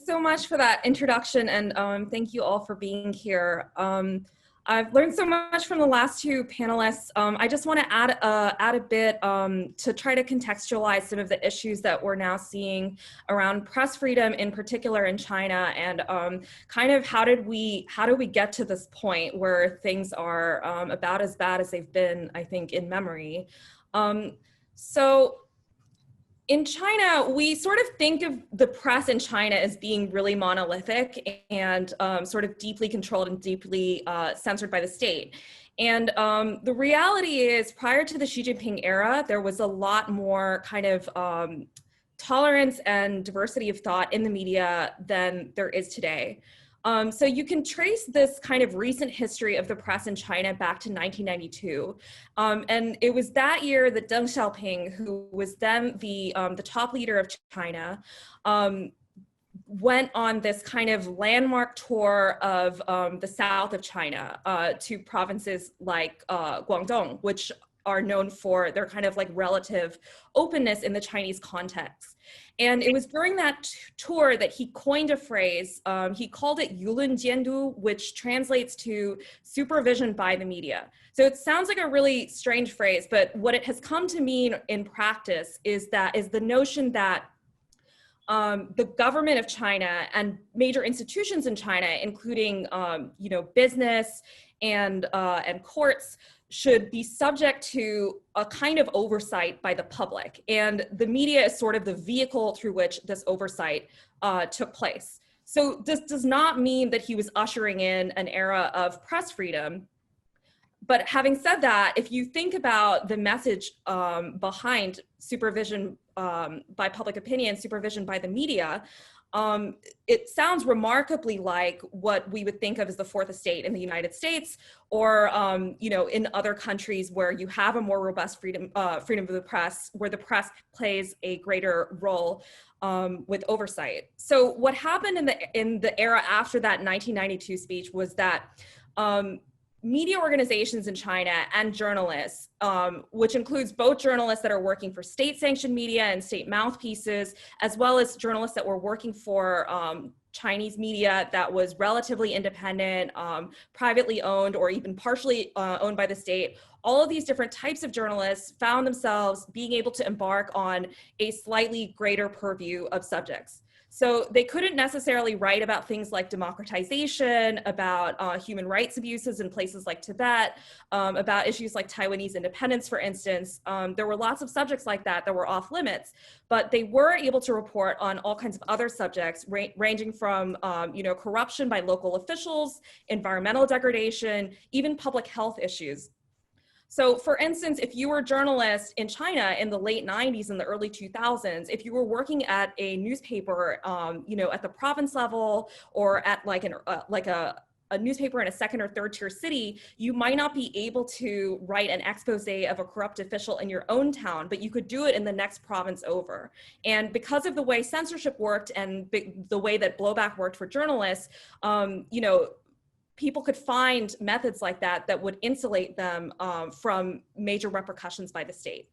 Thanks so much for that introduction, and thank you all for being here. I've learned so much from the last two panelists. I just want to add a bit to try to contextualize some of the issues that we're now seeing around press freedom, in particular in China, and kind of how do we get to this point where things are about as bad as they've been, I think, in memory. So in China, we sort of think of the press in China as being really monolithic and sort of deeply controlled and deeply censored by the state. And the reality is, prior to the Xi Jinping era, there was a lot more kind of tolerance and diversity of thought in the media than there is today. So you can trace this kind of recent history of the press in China back to 1992. And it was that year that Deng Xiaoping, who was then the top leader of China, went on this kind of landmark tour of the south of China to provinces like Guangdong, which are known for their kind of like relative openness in the Chinese context. And it was during that tour that he coined a phrase. He called it Yulun Jiandu, which translates to supervision by the media. So it sounds like a really strange phrase, but what it has come to mean in practice is the notion that the government of China and major institutions in China, including business and courts, should be subject to a kind of oversight by the public. And the media is sort of the vehicle through which this oversight took place. So this does not mean that he was ushering in an era of press freedom. But having said that, if you think about the message behind supervision by public opinion, supervision by the media, it sounds remarkably like what we would think of as the fourth estate in the United States, or in other countries where you have a more robust freedom of the press, where the press plays a greater role with oversight. So what happened in the era after that 1992 speech was that media organizations in China and journalists, which includes both journalists that are working for state-sanctioned media and state mouthpieces, as well as journalists that were working for Chinese media that was relatively independent, privately owned, or even partially owned by the state. All of these different types of journalists found themselves being able to embark on a slightly greater purview of subjects. So they couldn't necessarily write about things like democratization, about human rights abuses in places like Tibet, about issues like Taiwanese independence, for instance. There were lots of subjects like that were off limits, but they were able to report on all kinds of other subjects, ranging from corruption by local officials, environmental degradation, even public health issues. So for instance, if you were a journalist in China in the late 90s and the early 2000s, if you were working at a newspaper, at the province level, or at like a newspaper in a second or third tier city, you might not be able to write an expose of a corrupt official in your own town, but you could do it in the next province over. And because of the way censorship worked and the way that blowback worked for journalists, people could find methods like that would insulate them from major repercussions by the state.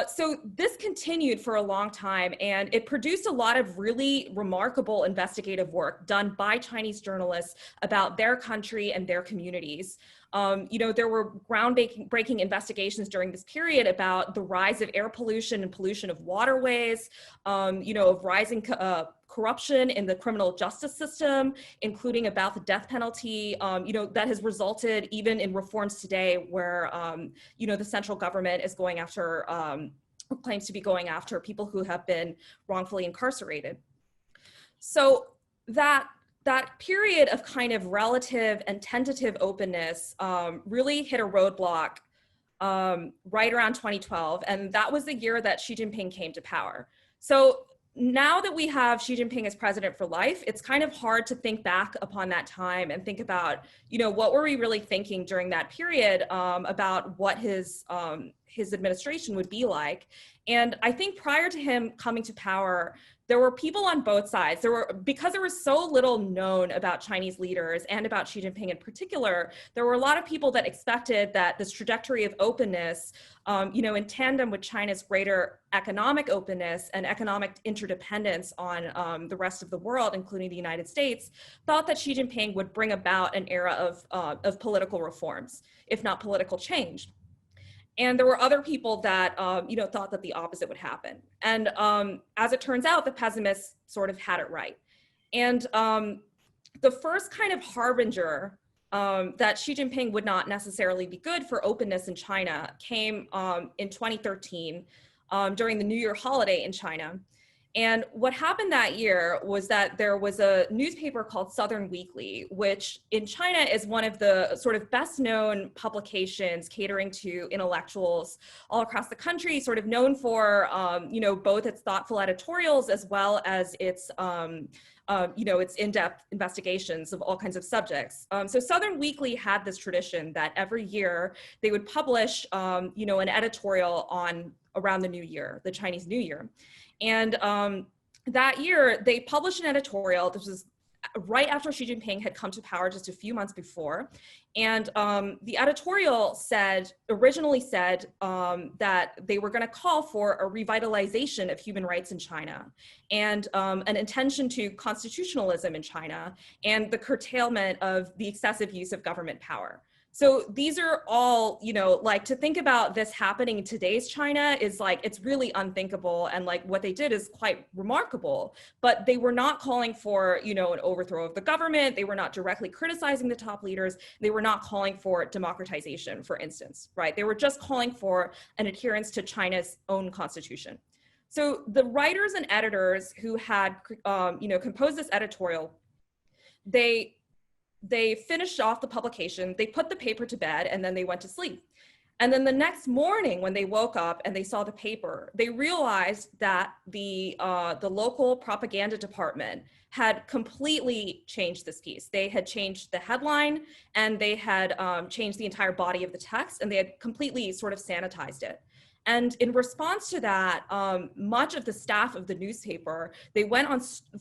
So this continued for a long time, and it produced a lot of really remarkable investigative work done by Chinese journalists about their country and their communities. There were groundbreaking investigations during this period about the rise of air pollution and pollution of waterways, of rising corruption in the criminal justice system, including about the death penalty, that has resulted even in reforms today where, the central government is going after, claims to be going after people who have been wrongfully incarcerated. So that period of kind of relative and tentative openness really hit a roadblock right around 2012, and that was the year that Xi Jinping came to power. So now that we have Xi Jinping as president for life, it's kind of hard to think back upon that time and think about, what were we really thinking during that period about what his administration would be like. And I think prior to him coming to power, there were people on both sides. Because there was so little known about Chinese leaders and about Xi Jinping in particular, there were a lot of people that expected that this trajectory of openness, in tandem with China's greater economic openness and economic interdependence on the rest of the world, including the United States, thought that Xi Jinping would bring about an era of political reforms, if not political change. And there were other people that, thought that the opposite would happen. And as it turns out, the pessimists sort of had it right. And the first kind of harbinger that Xi Jinping would not necessarily be good for openness in China came in 2013 during the New Year holiday in China. And what happened that year was that there was a newspaper called Southern Weekly, which in China is one of the sort of best known publications catering to intellectuals all across the country, sort of known for, both its thoughtful editorials as well as its, its in-depth investigations of all kinds of subjects. So Southern Weekly had this tradition that every year they would publish, an editorial around the New Year, the Chinese New Year. And that year, they published an editorial. This was right after Xi Jinping had come to power just a few months before. And the editorial originally said that they were going to call for a revitalization of human rights in China and an intention to constitutionalism in China and the curtailment of the excessive use of government power. So these are all, to think about this happening in today's China is it's really unthinkable. And what they did is quite remarkable, but they were not calling for, an overthrow of the government. They were not directly criticizing the top leaders. They were not calling for democratization, for instance, right? They were just calling for an adherence to China's own constitution. So the writers and editors who had, composed this editorial, they finished off the publication, they put the paper to bed, and then they went to sleep. And then the next morning when they woke up and they saw the paper, they realized that the local propaganda department had completely changed this piece. They had changed the headline and they had changed the entire body of the text, and they had completely sort of sanitized it. And in response to that, much of the staff of the newspaper,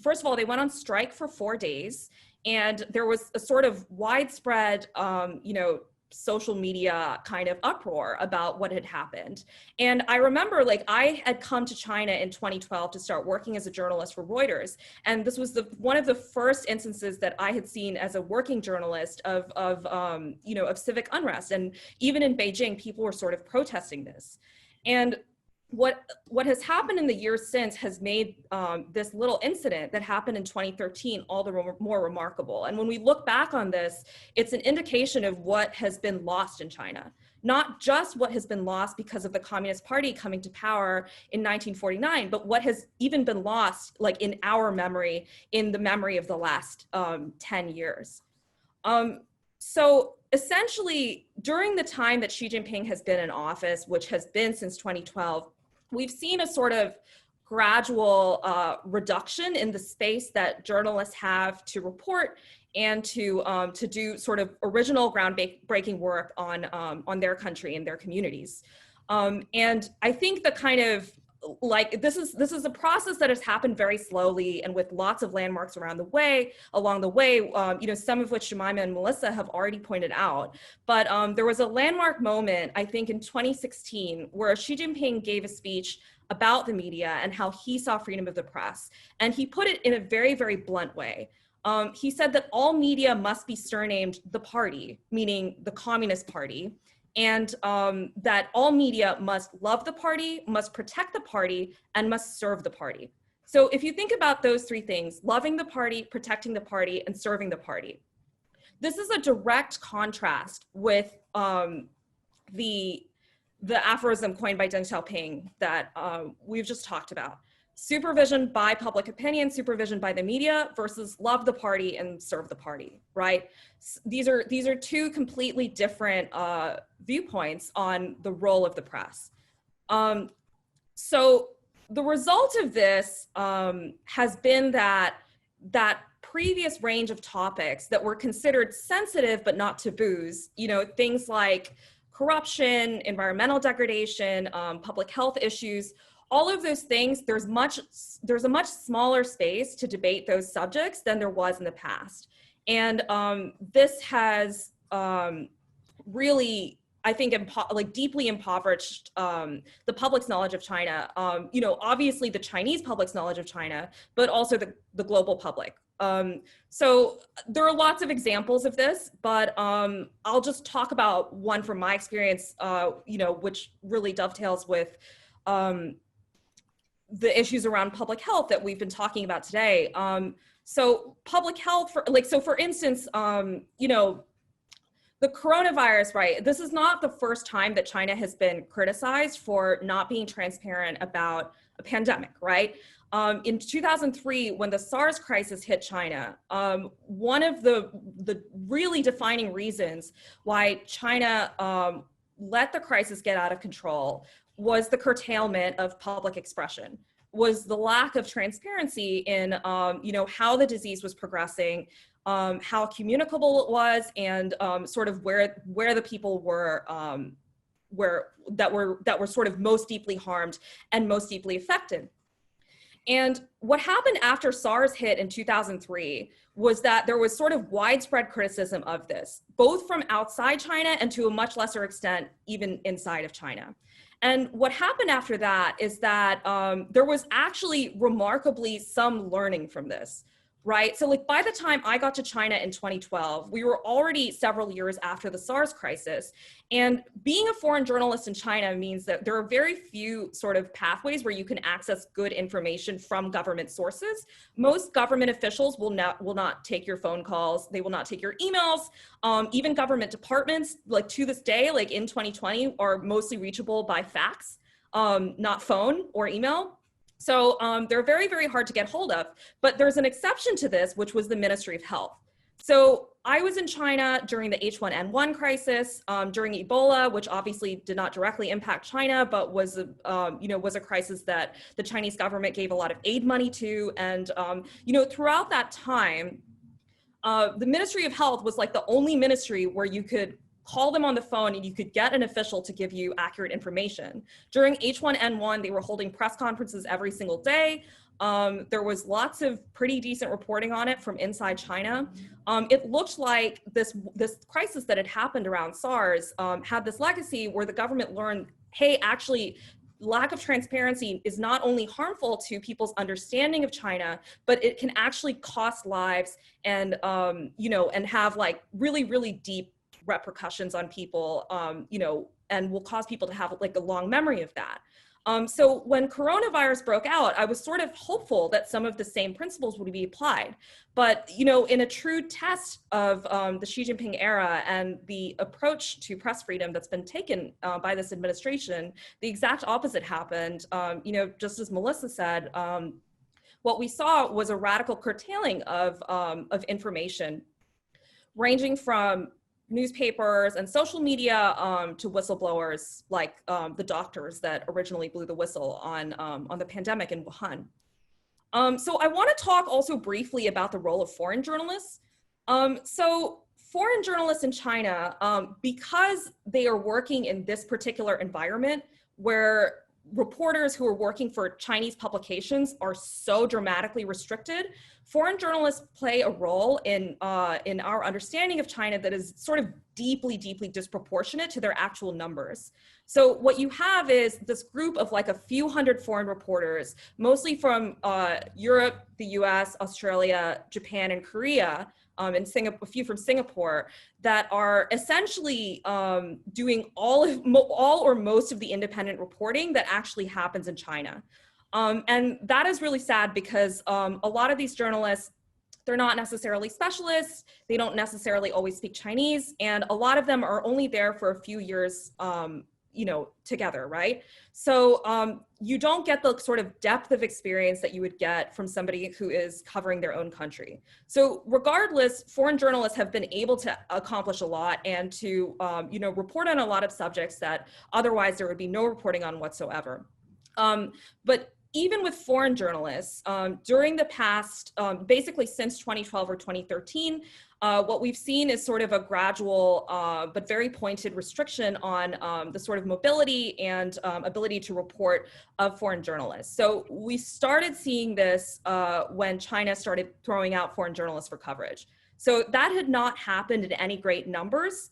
first of all, they went on strike for 4 days. And there was a sort of widespread, social media kind of uproar about what had happened. And I remember I had come to China in 2012 to start working as a journalist for Reuters. And this was one of the first instances that I had seen as a working journalist of civic unrest. And even in Beijing, people were sort of protesting this. And what has happened in the years since has made this little incident that happened in 2013 all the more remarkable. And when we look back on this, it's an indication of what has been lost in China. Not just what has been lost because of the Communist Party coming to power in 1949, but what has even been lost in our memory, in the memory of the last 10 years. So essentially, during the time that Xi Jinping has been in office, which has been since 2012, we've seen a sort of gradual reduction in the space that journalists have to report and to do sort of original groundbreaking work on their country and their communities. And I think the kind of this is a process that has happened very slowly and with lots of landmarks along the way, some of which Jemimah and Melissa have already pointed out. But there was a landmark moment, I think in 2016, where Xi Jinping gave a speech about the media and how he saw freedom of the press. And he put it in a very, very blunt way. He said that all media must be surnamed the party, meaning the Communist Party, and that all media must love the party, must protect the party, and must serve the party. So if you think about those three things, loving the party, protecting the party, and serving the party, this is a direct contrast with the aphorism coined by Deng Xiaoping that we've just talked about. Supervision by public opinion, supervision by the media versus love the party and serve the party, right? These are two completely different viewpoints on the role of the press. So the result of this has been that previous range of topics that were considered sensitive but not taboos, things like corruption, environmental degradation, public health issues, all of those things, there's a much smaller space to debate those subjects than there was in the past. And this has really, I think, deeply impoverished the public's knowledge of China. You know, obviously the Chinese public's knowledge of China, but also the global public. So there are lots of examples of this, but I'll just talk about one from my experience, you know, which really dovetails with the issues around public health that we've been talking about today. So public health, for instance, you know, the coronavirus, right? This is not the first time that China has been criticized for not being transparent about a pandemic, right? In 2003, when the SARS crisis hit China, one of the really defining reasons why China let the crisis get out of control was the curtailment of public expression, was the lack of transparency in you know, how the disease was progressing, how communicable it was, and sort of where the people were that were sort of most deeply harmed and most deeply affected. And what happened after SARS hit in 2003 was that there was sort of widespread criticism of this, both from outside China and to a much lesser extent, even inside of China. And what happened after that is that there was actually remarkably some learning from this, right? So like by the time I got to China in 2012, we were already several years after the SARS crisis. And being a foreign journalist in China means that there are very few sort of pathways where you can access good information from government sources. Most government officials will not take your phone calls. They will not take your emails. Even government departments, like to this day, like in 2020, are mostly reachable by fax, not phone or email. So they're very, very hard to get hold of. But there's an exception to this, which was the Ministry of Health. So I was in China during the H1N1 crisis, during Ebola, which obviously did not directly impact China, but was a crisis that the Chinese government gave a lot of aid money to. And you know, throughout that time, the Ministry of Health was like the only ministry where you could call them on the phone and you could get an official to give you accurate information. During H1N1, they were holding press conferences every single day. There was lots of pretty decent reporting on it from inside China. It looked like this crisis that had happened around SARS had this legacy where the government learned, hey, actually, lack of transparency is not only harmful to people's understanding of China, but it can actually cost lives and, you know, and have like really, really deep repercussions on people, you know, and will cause people to have like a long memory of that. So when coronavirus broke out, I was sort of hopeful that some of the same principles would be applied. But, you know, in a true test of the Xi Jinping era and the approach to press freedom that's been taken by this administration, the exact opposite happened. You know, just as Melissa said, what we saw was a radical curtailing of information, ranging from newspapers and social media to whistleblowers like the doctors that originally blew the whistle on the pandemic in Wuhan. So I want to talk also briefly about the role of foreign journalists. So foreign journalists in China, because they are working in this particular environment where reporters who are working for Chinese publications are so dramatically restricted, foreign journalists play a role in our understanding of China that is sort of deeply, deeply disproportionate to their actual numbers. So what you have is this group of like a few hundred foreign reporters, mostly from Europe, the US, Australia, Japan, and Korea, and a few from Singapore, that are essentially doing all or most of the independent reporting that actually happens in China. And that is really sad because a lot of these journalists, they're not necessarily specialists, they don't necessarily always speak Chinese, and a lot of them are only there for a few years you know, together, right? So you don't get the sort of depth of experience that you would get from somebody who is covering their own country. So regardless, foreign journalists have been able to accomplish a lot and to, you know, report on a lot of subjects that otherwise there would be no reporting on whatsoever. But even with foreign journalists, during the past, basically since 2012 or 2013, what we've seen is sort of a gradual but very pointed restriction on the sort of mobility and ability to report of foreign journalists. So we started seeing this when China started throwing out foreign journalists for coverage. So that had not happened in any great numbers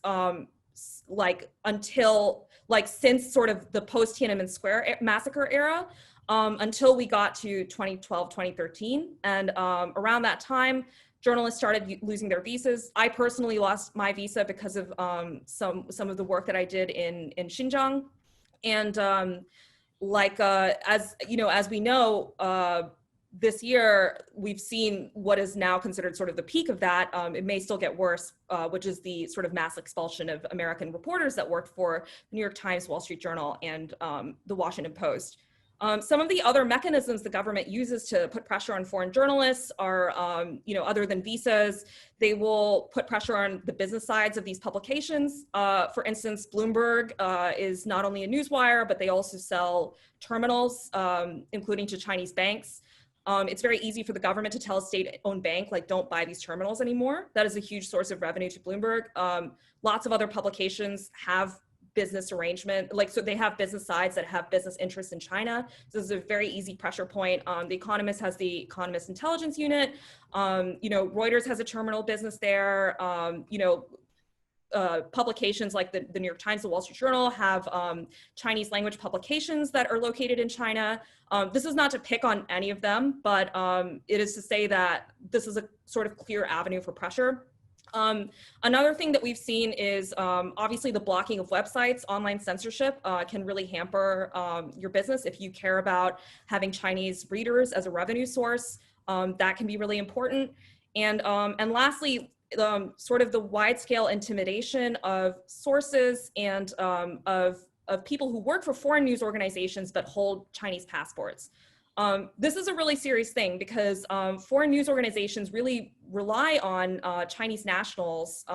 since sort of the post-Tiananmen Square massacre era, until we got to 2012, 2013. And around that time, journalists started losing their visas. I personally lost my visa because of some of the work that I did in Xinjiang. And as we know, this year, we've seen what is now considered sort of the peak of that. It may still get worse, which is the sort of mass expulsion of American reporters that worked for the New York Times, Wall Street Journal, and the Washington Post. Some of the other mechanisms the government uses to put pressure on foreign journalists are, other than visas, they will put pressure on the business sides of these publications. For instance, Bloomberg is not only a newswire, but they also sell terminals, including to Chinese banks. It's very easy for the government to tell a state-owned bank, like, don't buy these terminals anymore. That is a huge source of revenue to Bloomberg. Lots of other publications have business arrangement, so they have business sides that have business interests in China. So this is a very easy pressure point. The Economist has the Economist Intelligence Unit. Reuters has a terminal business there. Publications like the New York Times, the Wall Street Journal have Chinese language publications that are located in China. This is not to pick on any of them, but it is to say that this is a sort of clear avenue for pressure. Another thing that we've seen is obviously the blocking of websites. Online censorship can really hamper your business. If you care about having Chinese readers as a revenue source, that can be really important. And lastly, sort of the wide-scale intimidation of sources and of people who work for foreign news organizations but hold Chinese passports. This is a really serious thing because foreign news organizations really rely on Chinese nationals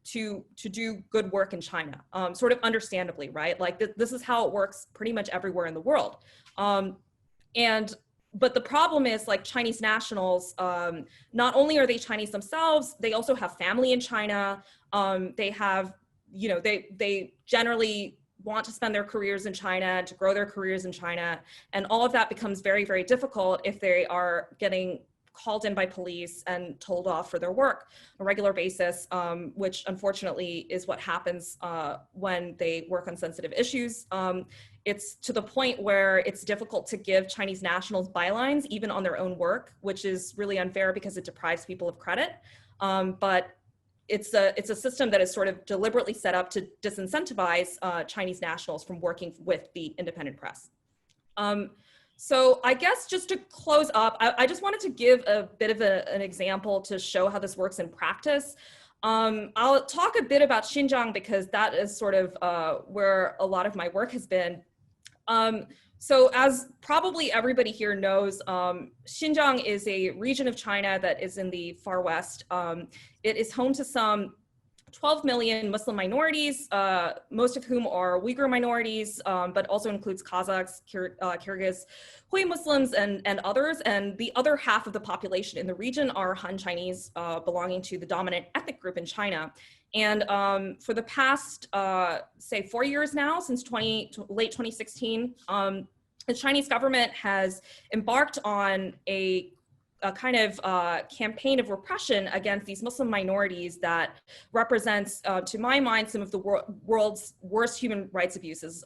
to do good work in China, sort of understandably, right? Like this is how it works pretty much everywhere in the world. But the problem is, like, Chinese nationals, not only are they Chinese themselves, they also have family in China. They have, they generally want to spend their careers in China, to grow their careers in China. And all of that becomes very, very difficult if they are getting called in by police and told off for their work on a regular basis, which unfortunately is what happens when they work on sensitive issues. It's to the point where it's difficult to give Chinese nationals bylines, even on their own work, which is really unfair because it deprives people of credit. But it's a system that is sort of deliberately set up to disincentivize Chinese nationals from working with the independent press. So I guess just to close up, I just wanted to give a bit of an example to show how this works in practice. I'll talk a bit about Xinjiang because that is sort of where a lot of my work has been. So as probably everybody here knows, Xinjiang is a region of China that is in the far west. It is home to some 12 million Muslim minorities, most of whom are Uighur minorities, but also includes Kazakhs, Kyrgyz, Uighur Muslims, and others. And the other half of the population in the region are Han Chinese, belonging to the dominant ethnic group in China. And for the past, say, 4 years now, since late 2016, the Chinese government has embarked on a kind of campaign of repression against these Muslim minorities that represents, to my mind, some of the world's worst human rights abuses,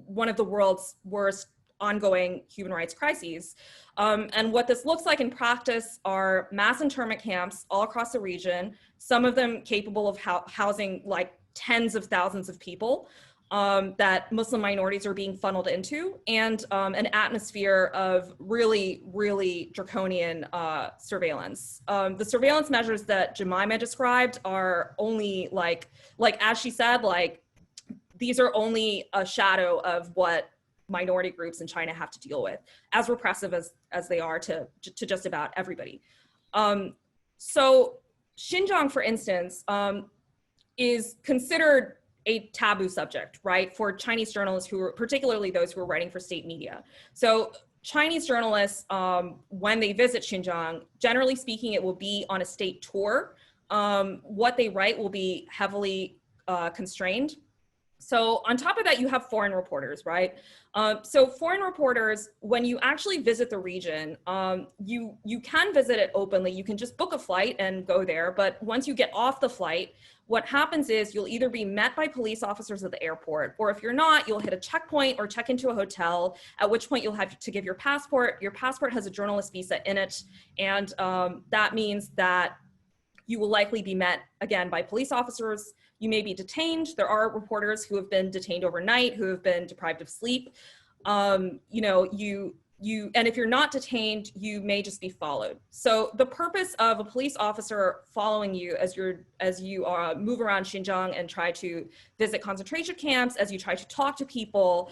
one of the world's worst ongoing human rights crises. And what this looks like in practice are mass internment camps all across the region, some of them capable of housing like tens of thousands of people. That Muslim minorities are being funneled into, and an atmosphere of really, really draconian surveillance. The surveillance measures that Jemimah described are only like as she said, like these are only a shadow of what minority groups in China have to deal with, as repressive as they are to just about everybody. So Xinjiang, for instance, is considered a taboo subject, right, for Chinese journalists who are, particularly those who are writing for state media. So Chinese journalists, when they visit Xinjiang, generally speaking, it will be on a state tour. What they write will be heavily constrained. So on top of that, you have foreign reporters, right? So foreign reporters, when you actually visit the region, you can visit it openly. You can just book a flight and go there. But once you get off the flight, what happens is you'll either be met by police officers at the airport, or if you're not, you'll hit a checkpoint or check into a hotel, at which point you'll have to give your passport. Your passport has a journalist visa in it. And that means that you will likely be met again by police officers. You may be detained. There are reporters who have been detained overnight, who have been deprived of sleep. And if you're not detained, you may just be followed. So the purpose of a police officer following you as you move around Xinjiang and try to visit concentration camps, as you try to talk to people,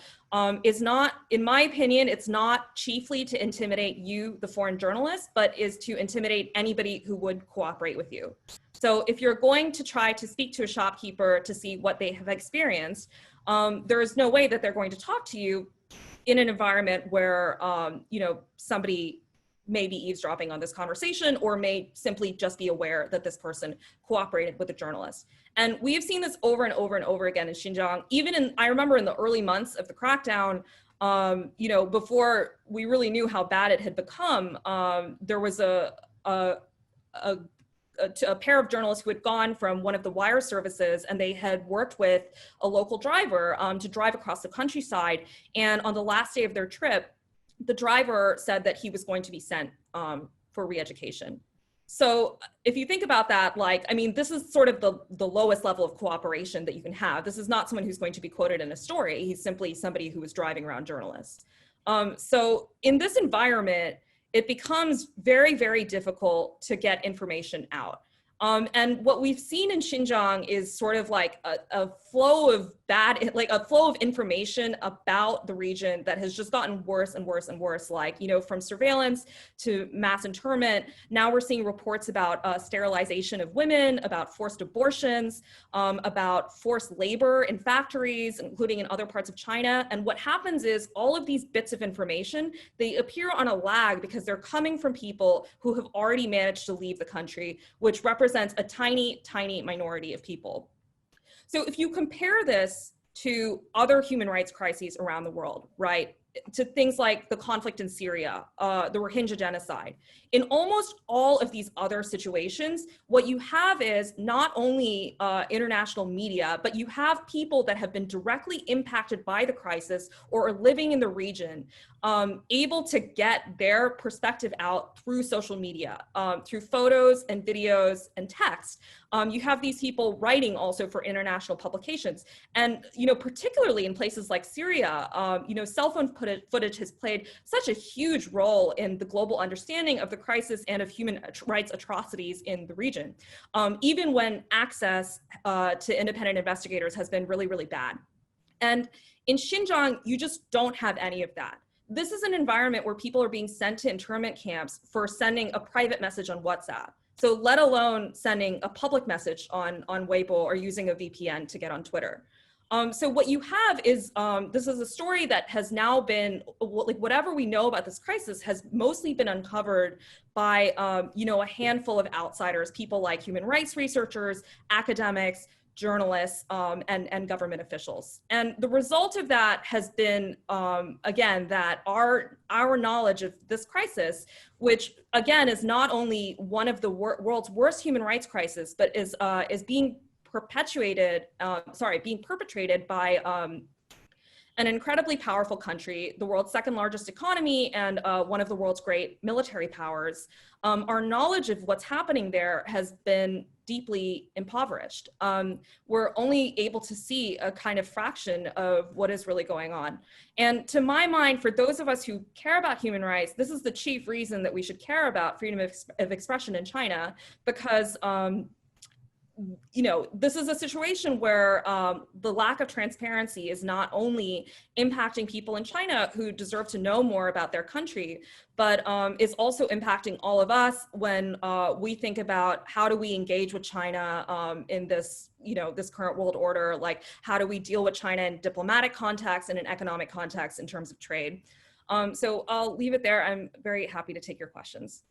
is not, in my opinion, it's not chiefly to intimidate you, the foreign journalist, but is to intimidate anybody who would cooperate with you. So if you're going to try to speak to a shopkeeper to see what they have experienced, there is no way that they're going to talk to you in an environment where somebody may be eavesdropping on this conversation, or may simply just be aware that this person cooperated with a journalist. And we have seen this over and over and over again in Xinjiang. I remember in the early months of the crackdown, before we really knew how bad it had become, there was a pair of journalists who had gone from one of the wire services, and they had worked with a local driver to drive across the countryside. And on the last day of their trip, the driver said that he was going to be sent for re-education. So if you think about that, this is sort of the lowest level of cooperation that you can have. This is not someone who's going to be quoted in a story. He's simply somebody who was driving around journalists. So in this environment, it becomes very, very difficult to get information out. And what we've seen in Xinjiang is sort of like a flow of information about the region that has just gotten worse and worse and worse, from surveillance to mass internment. Now we're seeing reports about sterilization of women, about forced abortions, about forced labor in factories, including in other parts of China. And what happens is all of these bits of information, they appear on a lag because they're coming from people who have already managed to leave the country, which represents a tiny, tiny minority of people. So if you compare this to other human rights crises around the world, right, to things like the conflict in Syria, the Rohingya genocide, in almost all of these other situations, what you have is not only international media, but you have people that have been directly impacted by the crisis or are living in the region, able to get their perspective out through social media, through photos and videos and text. You have these people writing also for international publications. And, particularly in places like Syria, cell phone footage has played such a huge role in the global understanding of the crisis and of human rights atrocities in the region, even when access to independent investigators has been really, really bad. And in Xinjiang, you just don't have any of that. This is an environment where people are being sent to internment camps for sending a private message on WhatsApp. So let alone sending a public message on Weibo or using a VPN to get on Twitter. So what you have is, this is a story that has now been, whatever we know about this crisis has mostly been uncovered by, a handful of outsiders, people like human rights researchers, academics, journalists, and government officials. And the result of that has been, again, that our knowledge of this crisis, which again is not only one of the world's worst human rights crises, but is being perpetrated by an incredibly powerful country, the world's second largest economy, and one of the world's great military powers. Our knowledge of what's happening there has been deeply impoverished. We're only able to see a kind of fraction of what is really going on. And to my mind, for those of us who care about human rights, this is the chief reason that we should care about freedom of expression in China, because this is a situation where the lack of transparency is not only impacting people in China who deserve to know more about their country, but is also impacting all of us when we think about how do we engage with China in this, this current world order, like how do we deal with China in diplomatic context and in economic context in terms of trade. So I'll leave it there. I'm very happy to take your questions.